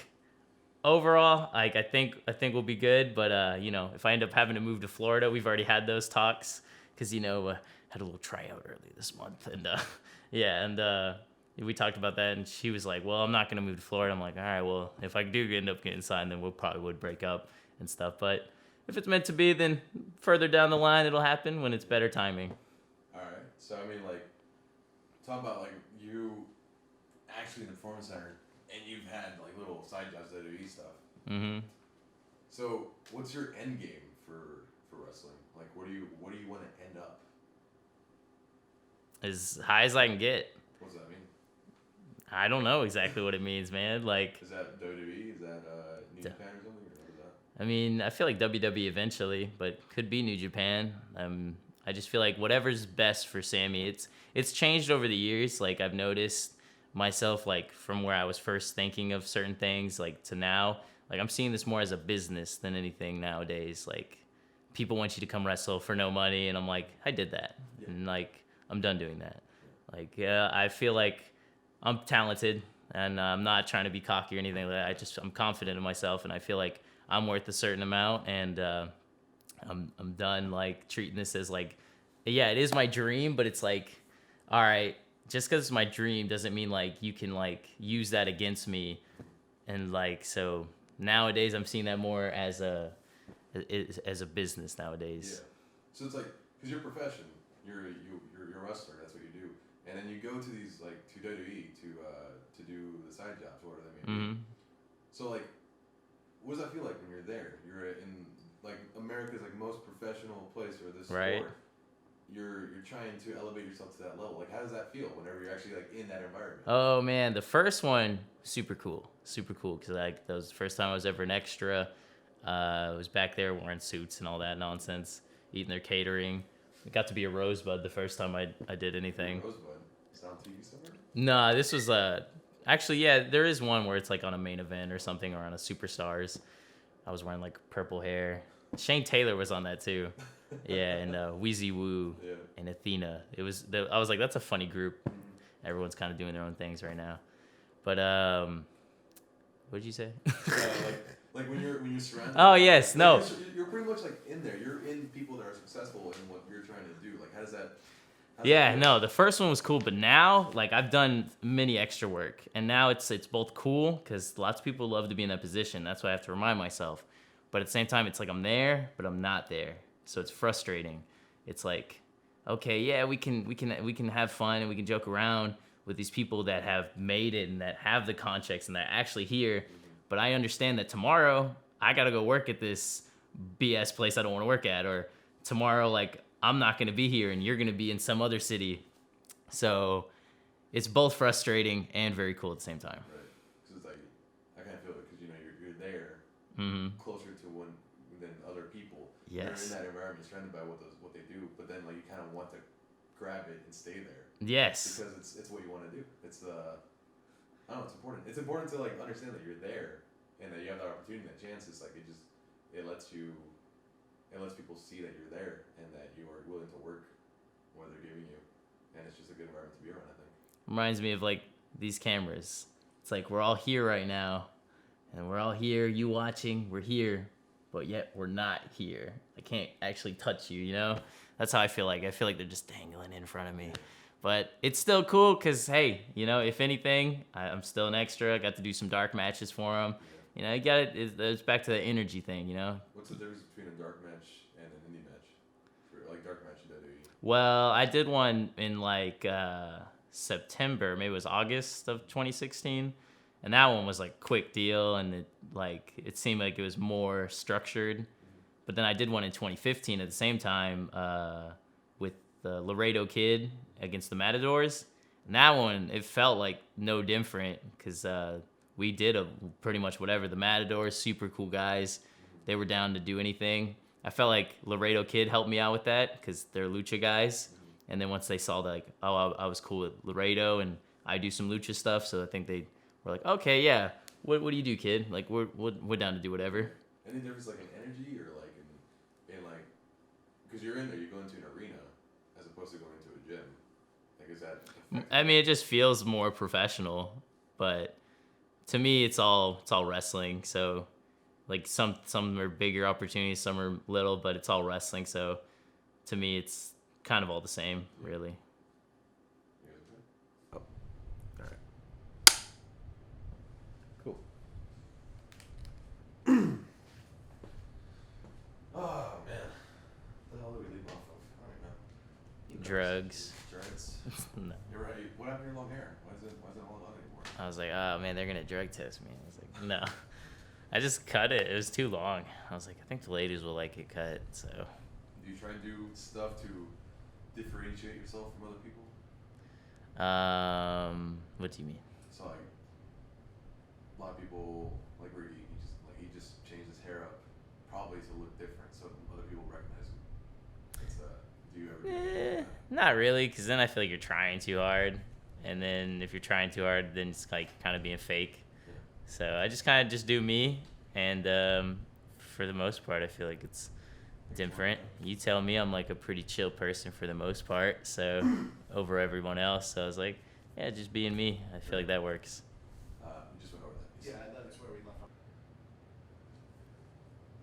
overall, like I think we'll be good. But you know, if I end up having to move to Florida, we've already had those talks because you know had a little tryout early this month, and yeah, and we talked about that, and she was like, "Well, I'm not gonna move to Florida." I'm like, "All right, well, if I do end up getting signed, then we'll probably would break up and stuff." But if it's meant to be, then further down the line, it'll happen when it's better timing. All right. So I mean, like, talk about like you actually in the performance center, and you've had like little side jobs, WWE stuff. Mm-hmm. So what's your end game for wrestling? Like, what do you want to end up? As high as I can get. What does that mean? I don't know exactly what it means, man. Like, Is that WWE? Is that New Japan or something? Or what is that? I mean, I feel like WWE eventually, but could be New Japan. I just feel like whatever's best for Sammy. It's changed over the years. Like I've noticed myself, like from where I was first thinking of certain things, like to now. Like I'm seeing this more as a business than anything nowadays. Like people want you to come wrestle for no money, and I'm like, I did that, Yeah. and like I'm done doing that. Like I feel like I'm talented, and I'm not trying to be cocky or anything like that. I'm confident in myself, and I feel like I'm worth a certain amount, and I'm done like treating this as like, yeah, it is my dream, but it's like, all right, just because it's my dream doesn't mean like you can like use that against me, and like so nowadays I'm seeing that more as a business nowadays. Yeah. So it's like, because your profession, you're a wrestler. That's what you do, and then you go to these like to WWE to do the side jobs, or whatever they may be. Mm-hmm. So like, what does that feel like when you're there? You're in like America's like most professional place for this Right. sport. You're trying to elevate yourself to that level. Like, how does that feel whenever you're actually like in that environment? Oh man, the first one super cool because like that was the first time I was ever an extra. I was back there wearing suits and all that nonsense, eating their catering. I got to be a Rosebud the first time I did anything. Rosebud. Is that on TV somewhere? Nah, this was actually yeah, there is one where it's like on a main event or something or on a Superstars. I was wearing like purple hair. Shane Taylor was on that too. Yeah, and Wheezy Woo Yeah. and Athena. I was like, that's a funny group. Everyone's kind of doing their own things right now. But what did you say? Like when you're surrounded. Oh, yes, like, no. You're pretty much like in there. You're in people that are successful in what you're trying to do. Like, how does that? Yeah, no, the first one was cool, but now like I've done many extra work, and now it's both cool because lots of people love to be in that position. That's why I have to remind myself. But at the same time, it's like I'm there, but I'm not there, so it's frustrating. It's like, okay, yeah, we can have fun and we can joke around with these people that have made it and that have the contracts and that are actually here. But I understand that tomorrow I gotta go work at this BS place I don't want to work at, or tomorrow like I'm not gonna be here and you're gonna be in some other city. So it's both frustrating and very cool at the same time. Right. Because it's like I kind of feel it because you know you're there Mm-hmm. closer to one than other people. Yes. You're in that environment, surrounded by what they do, but then like you kind of want to grab it and stay there. Yes. Because it's what you want to do. It's I don't know. It's important. It's important to like understand that you're there and that you have that opportunity, that chance. It's like it lets people see that you're there and that you are willing to work what they're giving you, and it's just a good environment to be around. I think. Reminds me of like these cameras. It's like we're all here right now, and we're all here. You watching? We're here, but yet we're not here. I can't actually touch you. You know? That's how I feel like. I feel like they're just dangling in front of me. But it's still cool because, hey, you know, if anything, I'm still an extra. I got to do some dark matches for them. You know, you got it. It's back to the energy thing, you know? What's the difference between a dark match and an indie match? For like dark match in WWE. Well, I did one in like September, maybe it was August of 2016. And that one was like quick deal, and it seemed like it was more structured. But then I did one in 2015 at the same time with the Laredo Kid against the Matadors. And that one, it felt like no different because we did pretty much whatever. The Matadors, super cool guys. They were down to do anything. I felt like Laredo Kid helped me out with that because they're lucha guys. And then once they saw that, like, oh, I was cool with Laredo and I do some lucha stuff, so I think they were like, okay, yeah, what do you do, kid? Like, we're down to do whatever. Any difference like in energy or like in like, because you're in there, you go into an arena as opposed to going into a gym. Like, is that? I mean, it just feels more professional, but to me, it's all wrestling. So, like, some are bigger opportunities, some are little, but it's all wrestling. So, to me, it's kind of all the same, really. Oh, all right. Cool. Oh man, the hell did we leave off of? I don't know. Drugs. Drugs. No. You're right. What happened to your long hair? Why is it all done anymore? I was like, oh man, they're gonna drug test me. I was like, no. I just cut it. It was too long. I was like, I think the ladies will like it cut. So. Do you try and do stuff to differentiate yourself from other people? What do you mean? So like, a lot of people like Ricky. He just changed his hair up, probably to look different, so other people recognize him. Do you ever? Do that? Not really, because then I feel like you're trying too hard, and then if you're trying too hard, then it's like kind of being fake. Yeah. So I just kind of just do me, and for the most part, I feel like it's different. You tell me I'm like a pretty chill person for the most part, so over everyone else. So I was like, yeah, just being me. I feel like that works. We just went over that. Yeah, that's where we left off.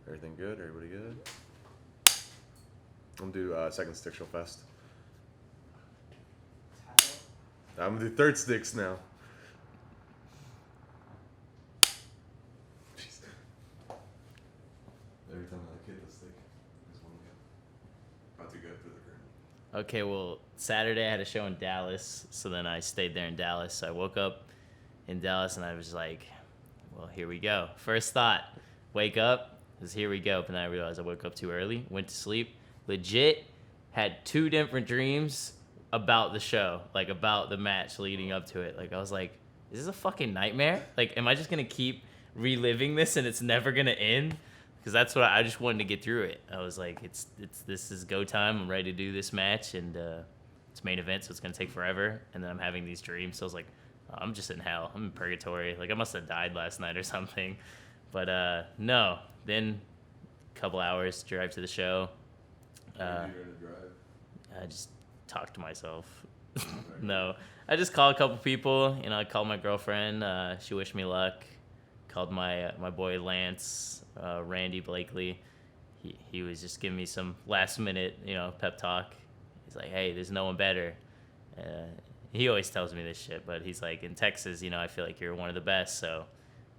Everything good? Everybody good? I'm gonna do second Stickshell Fest. I'm gonna do third sticks now. Jeez. Every time I hit the stick, there's one again. About to go through the curtain. Okay, well, Saturday I had a show in Dallas, so then I stayed there in Dallas. So I woke up in Dallas and I was like, well, here we go. First thought, wake up, is here we go. But then I realized I woke up too early, went to sleep. Legit had 2 different dreams about the show, like about the match leading up to it. Like I was like, is this a fucking nightmare? Like, am I just gonna keep reliving this and it's never gonna end? Because that's what I just wanted to get through it. I was like, this is go time. I'm ready to do this match, and it's main event, so it's gonna take forever. And then I'm having these dreams, so I was like, oh, I'm just in hell. I'm in purgatory. Like I must have died last night or something. But no. Then a couple hours drive to the show. What did you do during the drive? I just talked to myself. No, I just called a couple people. You know, I called my girlfriend. She wished me luck. Called my boy Lance, Randy Blakely. He was just giving me some last minute, pep talk. He's like, hey, there's no one better. He always tells me this shit, but he's like, in Texas, I feel like you're one of the best, so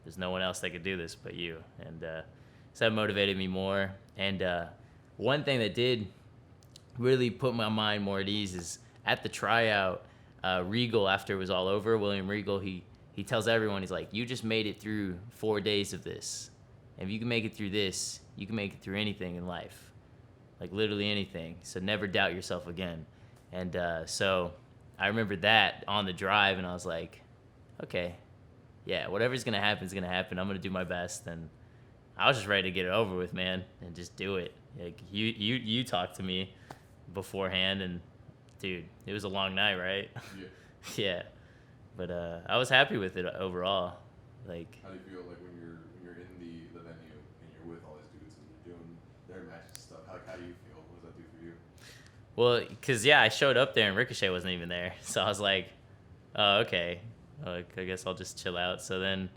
there's no one else that could do this but you. And so that motivated me more. And one thing that did really put my mind more at ease is at the tryout, Regal, after it was all over, William Regal, he tells everyone, he's like, you just made it through 4 days of this. And if you can make it through this, you can make it through anything in life. Like literally anything. So never doubt yourself again. And so I remember that on the drive, and I was like, okay, yeah, whatever's going to happen is going to happen. I'm going to do my best. And I was just ready to get it over with, man, and just do it. Like you talked to me beforehand, and dude, it was a long night, right? Yeah. Yeah. But I was happy with it overall. Like, How do you feel like when you're in the venue and you're with all these dudes and you're doing their matches and stuff? How do you feel? What does that do for you? well, because, yeah, I showed up there and Ricochet wasn't even there. So I was like, oh, okay. I guess I'll just chill out. So then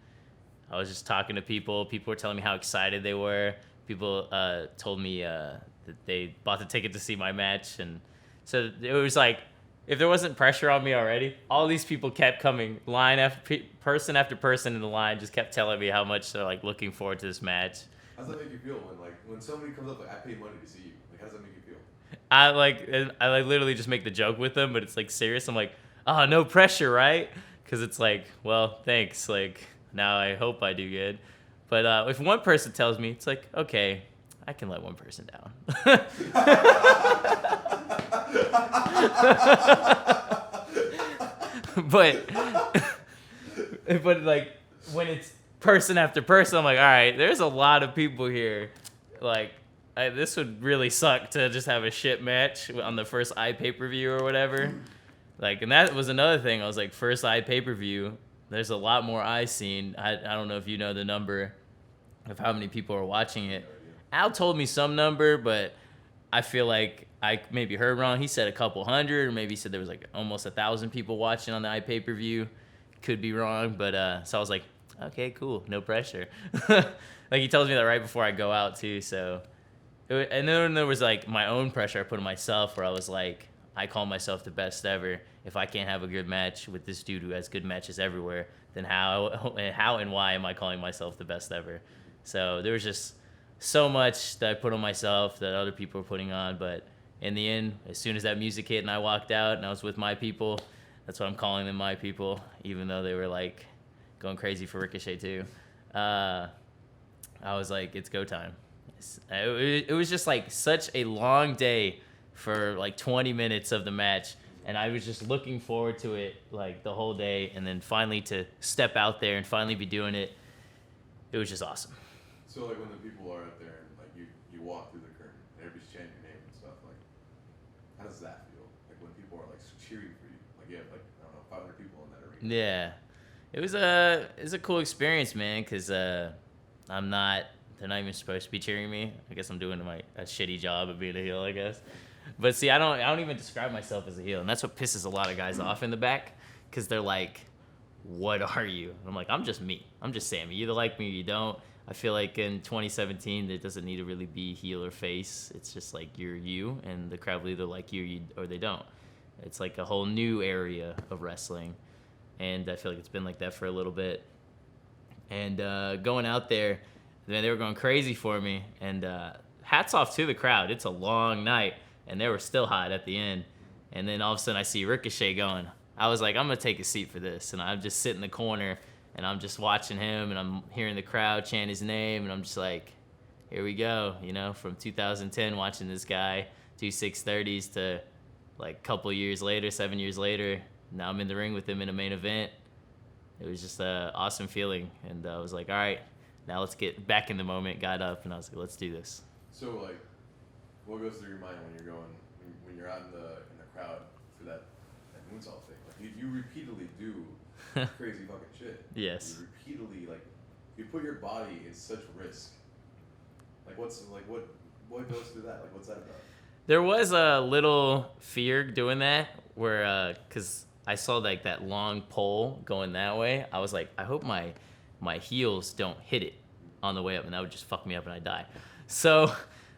I was just talking to people. People were telling me how excited they were. People told me that they bought the ticket to see my match. And so it was like, if there wasn't pressure on me already, all these people kept coming, line after person after person in the line, just kept telling me how much they're like looking forward to this match. How does that make you feel when somebody comes up like, I paid money to see you? Like, how does that make you feel? I literally just make the joke with them, but it's like serious. I'm like, oh, no pressure, right? Because it's like, well, thanks. Like, now I hope I do good. But if one person tells me, it's like, okay, I can let one person down. but like when it's person after person, I'm like, all right, there's a lot of people here. Like, this would really suck to just have a shit match on the first pay-per-view or whatever. Like, and that was another thing. I was like, first pay-per-view, there's a lot more eyes seen. I don't know if you know the number of how many people are watching it. Al told me some number, but I feel like I maybe heard wrong. He said a couple hundred, or maybe he said there was like almost 1,000 people watching on the pay-per-view. Could be wrong, but so I was like, okay, cool, no pressure. Like, he tells me that right before I go out too, so. And then there was like my own pressure I put on myself, where I was like, I call myself the best ever. If I can't have a good match with this dude who has good matches everywhere, then how and why am I calling myself the best ever? So there was just so much that I put on myself that other people were putting on, but in the end, as soon as that music hit and I walked out and I was with my people, that's what I'm calling them, my people, even though they were like going crazy for Ricochet too. I was like, it's go time. It was just like such a long day for like 20 minutes of the match, and I was just looking forward to it like the whole day, and then finally to step out there and finally be doing it, it was just awesome. So like when the people are out there and like you walk through the curtain and everybody's chanting your name and stuff, like how does that feel? Like when people are like cheering for you, like you have like, I don't know, 500 people in that arena. Yeah, it was a cool experience, man, because they're not even supposed to be cheering me. I guess I'm doing a shitty job of being a heel, I guess. But see, I don't even describe myself as a heel, and that's what pisses a lot of guys off in the back, because they're like, what are you? And I'm like, I'm just me. I'm just Sammy. You either like me or you don't. I feel like in 2017, it doesn't need to really be heel or face. It's just like you're you, and the crowd will either like you or they don't. It's like a whole new area of wrestling, and I feel like it's been like that for a little bit. And going out there, man, they were going crazy for me, and hats off to the crowd. It's a long night, and they were still hot at the end. And then all of a sudden I see Ricochet going. I was like, I'm going to take a seat for this. And I'm just sitting in the corner, and I'm just watching him, and I'm hearing the crowd chant his name, and I'm just like, here we go. You know, from 2010, watching this guy do 630s to like a couple years later, 7 years later, now I'm in the ring with him in a main event. It was just an awesome feeling. And I was like, all right, now let's get back in the moment. Got up, and I was like, let's do this. So like, what goes through your mind when you're out in the crowd for that moonsault thing? Like you repeatedly do crazy fucking shit. Yes. You repeatedly like you put your body in such risk. Like what goes through that? Like what's that about? There was a little fear doing that, where cause I saw like that long pole going that way. I was like, I hope my heels don't hit it on the way up, and that would just fuck me up and I'd die. So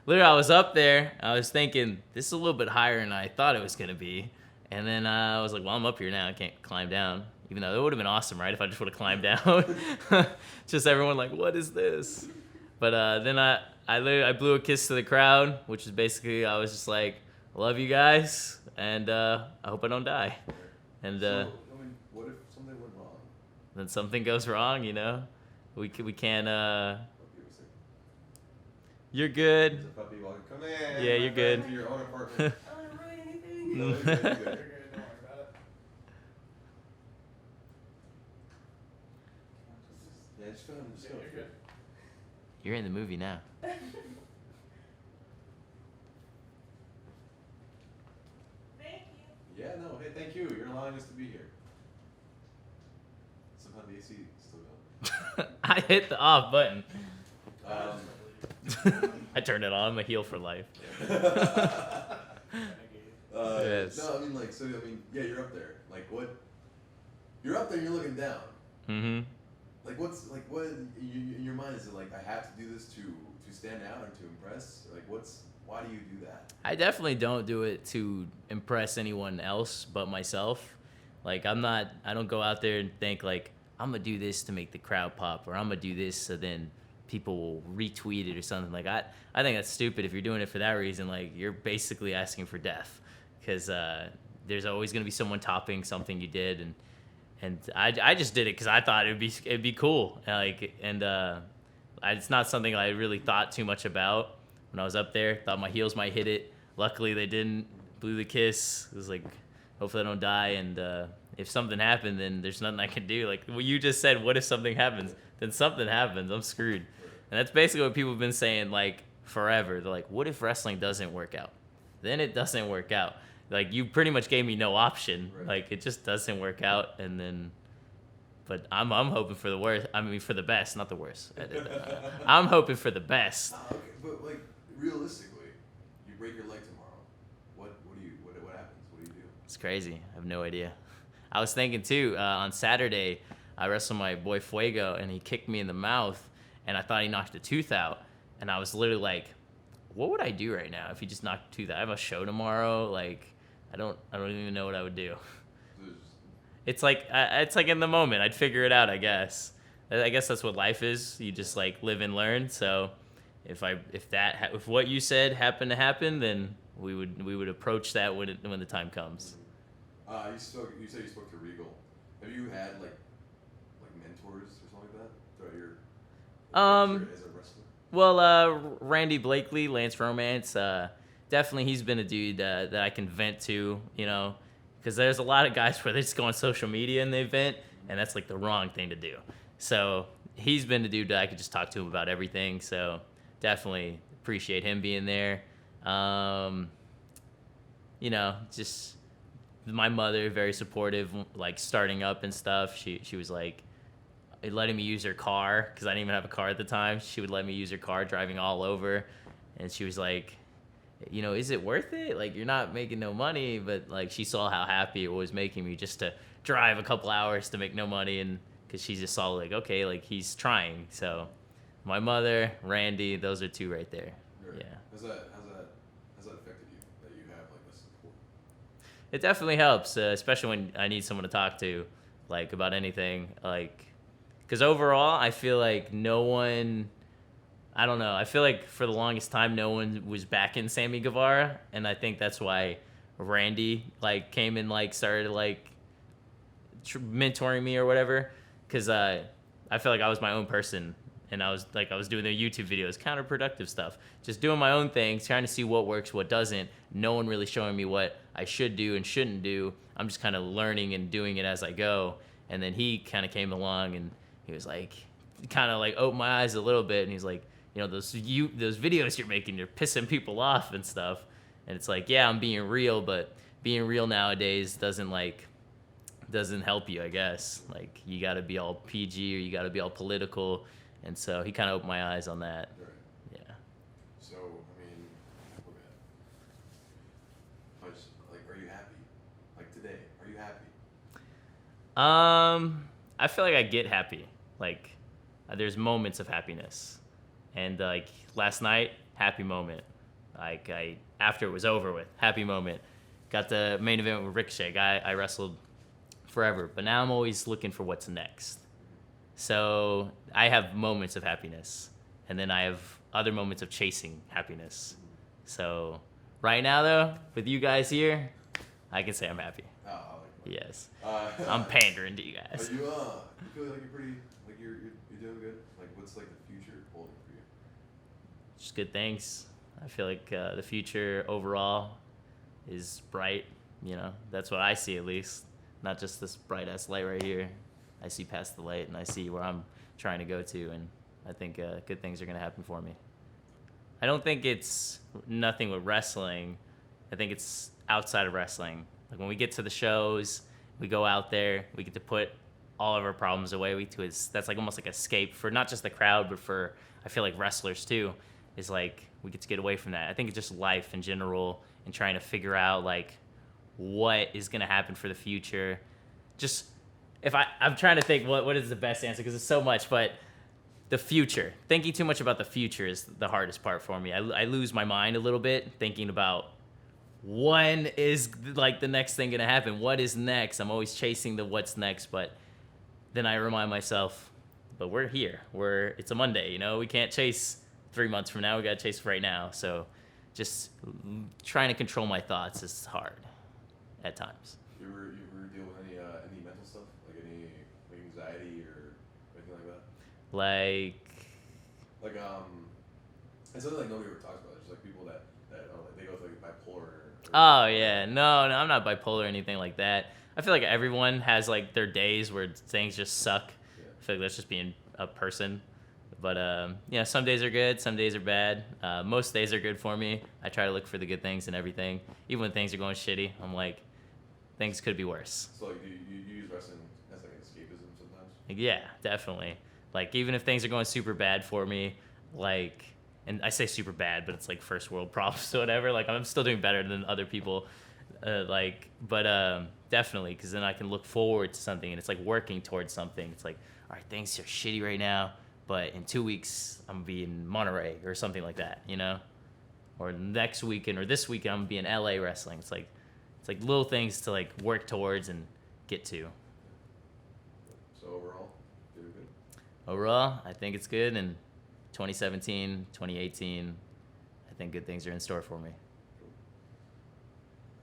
literally I was up there, I was thinking, this is a little bit higher than I thought it was gonna be. And then I was like, well, I'm up here now, I can't climb down. Even though it would have been awesome, right, if I just would have climbed down. Just everyone like, what is this? But then I blew a kiss to the crowd, which is basically, I was just like, I love you guys, and I hope I don't die. And So, I mean, what if something went wrong? then something goes wrong, you know? We can't, Puppy was like, you're good. "There's a puppy walking. Come in. Yeah, my you're friend, good. to your own apartment." I didn't ruin anything. No, you're good, you're good. You're good, don't worry about it. Yeah, just go. Yeah, you're good. You're in the movie now. Thank you. Yeah, no, hey, thank you. You're allowing us to be here. Somehow the AC is still going. I hit the off button. Um, I turned it on. I'm a heel for life. Yes. No, I mean, like, so, I mean, yeah, you're up there. Like, what? You're up there and you're looking down. Mm-hmm. Like, what in your mind is it like, I have to do this to stand out or to impress? Like, why do you do that? I definitely don't do it to impress anyone else but myself. Like, I don't go out there and think like, I'm gonna do this to make the crowd pop, or I'm gonna do this so then people will retweet it or something. Like, I think that's stupid. If you're doing it for that reason, like, you're basically asking for death, because there's always gonna be someone topping something you did, and I just did it because I thought it'd be cool. Like, and it's not something I really thought too much about when I was up there. Thought my heels might hit it. Luckily they didn't. Blew the kiss. It was like, hopefully I don't die. And if something happened, then there's nothing I can do. Like what you just said, what if something happens? Then something happens. I'm screwed. And that's basically what people have been saying, like, forever. They're like, what if wrestling doesn't work out? Then it doesn't work out. Like, you pretty much gave me no option. Right. Like, it just doesn't work out, and then. But I'm hoping for the worst. I mean, for the best, not the worst. I'm hoping for the best. Okay, but like realistically, you break your leg tomorrow. What happens? What do you do? It's crazy. I have no idea. I was thinking too, on Saturday, I wrestled my boy Fuego, and he kicked me in the mouth, and I thought he knocked a tooth out. And I was literally like, what would I do right now if he just knocked a tooth out? I have a show tomorrow. Like, I don't even know what I would do. It's like in the moment. I'd figure it out, I guess. I guess that's what life is. You just like live and learn. So if what you said happened to happen, then we would approach that when the time comes. You said you spoke to Regal. Have you had like mentors or something like that throughout your as a wrestler? Well, Randy Blakely, Lance Romance, definitely he's been a dude that I can vent to, you know, because there's a lot of guys where they just go on social media and they vent, and that's like the wrong thing to do. So he's been a dude that I could just talk to him about everything. So definitely appreciate him being there. You know, just my mother, very supportive, like starting up and stuff. She was like letting me use her car because I didn't even have a car at the time. She would let me use her car, driving all over, and she was like, you know, is it worth it? Like, you're not making no money, but like she saw how happy it was making me just to drive a couple hours to make no money, and because she just saw like, okay, like he's trying. So my mother, Randy, those are two right there. Right. Yeah. How's that affected you that you have like the support? It definitely helps, especially when I need someone to talk to, like about anything. Like, because overall, I feel like no one. I don't know. I feel like for the longest time, no one was backing Sammy Guevara, and I think that's why Randy like came and like started like mentoring me or whatever. Because I feel like I was my own person, and I was doing the YouTube videos, counterproductive stuff, just doing my own thing, trying to see what works, what doesn't. No one really showing me what I should do and shouldn't do. I'm just kind of learning and doing it as I go. And then he kind of came along, and he was like, kind of like opened my eyes a little bit, and he's like, you know, those videos you're making, you're pissing people off and stuff. And it's like, yeah, I'm being real, but being real nowadays doesn't help you, I guess. Like, you got to be all PG or you got to be all political. And so he kind of opened my eyes on that. Right. Yeah. So I mean, look at it. Like, are you happy? Like today, are you happy? I feel like I get happy. Like, there's moments of happiness. And like last night, happy moment. Like after it was over with, happy moment. Got the main event with Ricochet. Guy I wrestled forever, but now I'm always looking for what's next. So I have moments of happiness, and then I have other moments of chasing happiness. So right now, though, with you guys here, I can say I'm happy. Oh, I like that. Yes, I'm pandering to you Are guys. you feel like you're pretty like you're doing good? Like, what's like the future holding for you? Just good things. I feel like the future overall is bright. You know, that's what I see, at least. Not just this bright ass light right here. I see past the light, and I see where I'm trying to go to, and I think good things are gonna happen for me. I don't think it's nothing with wrestling. I think it's outside of wrestling. Like when we get to the shows, we go out there, we get to put all of our problems away. That's like almost like escape for not just the crowd, but for I feel like wrestlers too. Is like we get to get away from that. I think it's just life in general and trying to figure out like what is gonna happen for the future. Just if I'm trying to think what is the best answer because it's so much, but the future. Thinking too much about the future is the hardest part for me. I lose my mind a little bit thinking about when is like the next thing gonna happen. What is next? I'm always chasing the what's next, but then I remind myself, but we're here. It's a Monday, you know. We can't chase 3 months from now. We gotta chase right now. So just trying to control my thoughts is hard at times. You ever deal with any mental stuff, like any like anxiety or anything like that? Like it's something like nobody ever talks about. It's just like people that like they go through like bipolar. Oh yeah, no, I'm not bipolar or anything like that. I feel like everyone has like their days where things just suck. Yeah. I feel like that's just being a person. But yeah, some days are good, some days are bad. Most days are good for me. I try to look for the good things in everything, even when things are going shitty. I'm like, things could be worse. So like, you use wrestling as like escapism sometimes. Like, yeah, definitely. Like, even if things are going super bad for me, like, and I say super bad, but it's like first world problems or whatever. Like, I'm still doing better than other people. But definitely, because then I can look forward to something, and it's like working towards something. It's like, all right, things are shitty right now, but in 2 weeks I'm gonna be in Monterey or something like that, you know, or next weekend or this weekend I'm gonna be in LA wrestling. It's like little things to like work towards and get to. So overall, doing good. Overall, I think it's good, and 2017, 2018, I think good things are in store for me. I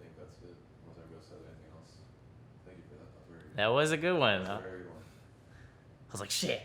think that's it. Unless anybody else has anything else. Thank you for that. That was a good one. That I was a very good one. was like, shit.